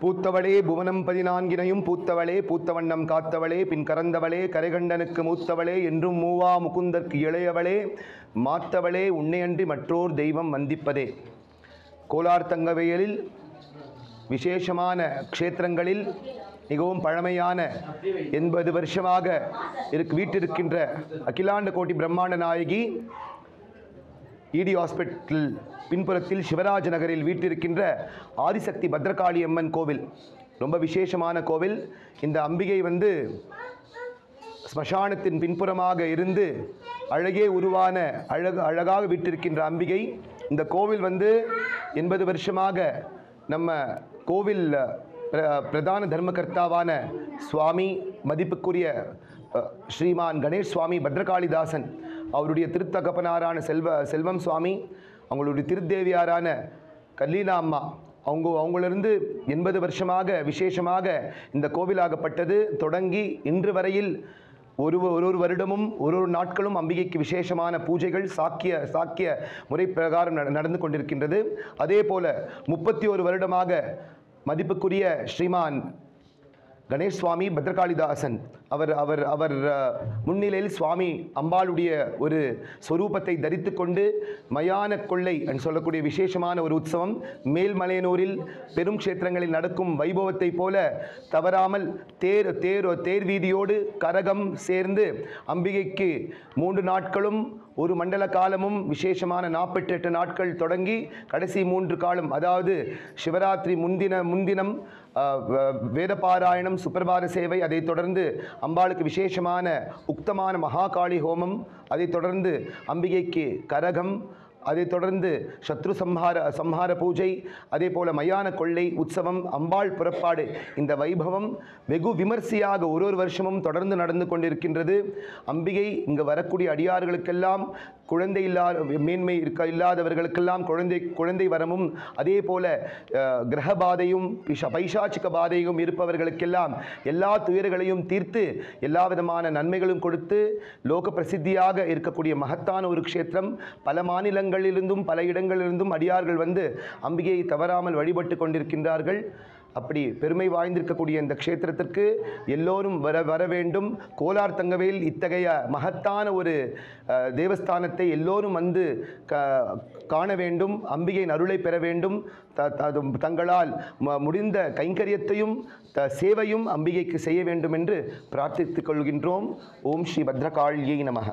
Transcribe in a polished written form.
பூத்தவளே புவனம் 14 பூத்தவளே பூத்தவண்ணம் காத்தவளே பின் கரந்தவளே கரைகண்டனுக்கு மூத்தவளே என்றும் மூவா முகுந்தற்கு இளையவளே மாத்தவளே உன்னையன்றி மற்றோர் தெய்வம் வந்திப்பதே. கோலார் தங்கவயலில் விசேஷமான க்ஷேத்திரங்களில் மிகவும் பழமையான 80 வருஷமாக வீட்டிருக்கின்ற அகிலாண்ட கோட்டி பிரம்மாண்ட நாயகி இடி ஹாஸ்பிட்டல் பின்புறத்தில் சிவராஜ நகரில் வீட்டிருக்கின்ற ஆதிசக்தி பத்ரகாளி அம்மன் கோவில் ரொம்ப விசேஷமான கோவில். இந்த அம்பிகை ஸ்மசானத்தின் பின்புறமாக இருந்து அழகே உருவான அழகாக வீட்டிருக்கின்ற அம்பிகை. இந்த கோவில் 80 வருஷமாக நம்ம கோவில் பிரதான தர்மகர்த்தாவான சுவாமி மதிப்புக்குரிய ஸ்ரீமான் கணேஷ் சுவாமி பத்ரகாளிதாசன் அவருடைய திருத்தகப்பனாரான செல்வம் சுவாமி, அவங்களுடைய திருத்தேவியாரான கல்லீலா அம்மா அவங்களிருந்து 80 வருஷமாக விசேஷமாக இந்த கோவிலாகப்பட்டது தொடங்கி இன்று வரையில் ஒரு வருடமும் ஒரு நாட்களும் அம்பிகைக்கு விசேஷமான பூஜைகள் சாக்கிய முறை பிரகாரம் நடந்து கொண்டிருக்கின்றது. அதே போல 31 வருடமாக மதிப்புக்குரிய ஸ்ரீமான் கணேஷ் சுவாமி பத்ரகாளிதாசன் அவர் முன்னிலையில் சுவாமி அம்பாளுடைய ஒரு சொரூபத்தை தரித்து கொண்டு மயான கொள்ளை என்று சொல்லக்கூடிய விசேஷமான ஒரு உற்சவம் மேல்மலையனூரில் பெரும் க்ஷேத்திரங்களில் நடக்கும் வைபவத்தை போல தவறாமல் தேர் வீதியோடு கரகம் சேர்ந்து அம்பிகைக்கு 3 நாட்களும் ஒரு மண்டல காலமும் விசேஷமான 48 நாட்கள் தொடங்கி கடைசி 3 காலம், அதாவது சிவராத்திரி முன்தினம் வேதபாராயணம் சுப்பிரபாத சேவை, அதைத் தொடர்ந்து அம்பாளுக்கு விசேஷமான உக்தமான மகாகாளி ஹோமம், அதைத் தொடர்ந்து அம்பிகைக்கு கரகம், அதைத் தொடர்ந்து சத்ரு சம்ஹார பூஜை, அதே போல மயான கொள்ளை உற்சவம், அம்பாள் புறப்பாடு. இந்த வைபவம் வெகு விமர்சையாக ஒரு வருஷமும் தொடர்ந்து நடந்து கொண்டிருக்கின்றது. அம்பிகை இங்கு வரக்கூடிய அடியார்களுக்கெல்லாம் குழந்தை மேன்மை இல்லாதவர்களுக்கெல்லாம் குழந்தை வரமும், அதே போல கிரகபாதையும் பைசாச்சிக பாதையும் இருப்பவர்களுக்கெல்லாம் எல்லா துயர்களையும் தீர்த்து எல்லா விதமான நன்மைகளும் கொடுத்து லோக பிரசித்தியாக இருக்கக்கூடிய மகத்தான ஒரு க்ஷேத்திரம். பல மாநிலங்களிலிருந்தும் பல இடங்களிலிருந்தும் அடியார்கள் அம்பிகையை தவறாமல் வழிபட்டு கொண்டிருக்கின்றார்கள். அப்படி பெருமை வாய்ந்திருக்கக்கூடிய இந்த க்ஷேத்திரத்திற்கு எல்லோரும் வர வேண்டும். கோலார் தங்கவேல் இத்தகைய மகத்தான ஒரு தேவஸ்தானத்தை எல்லோரும் காண வேண்டும். அம்பிகையின் அருளை பெற வேண்டும். தங்களால் முடிந்த கைங்கரியத்தையும் சேவையும் அம்பிகைக்கு செய்ய வேண்டும் என்று பிரார்த்தித்துக் கொள்கின்றோம். ஓம் ஸ்ரீ பத்ரகாளியை நமः.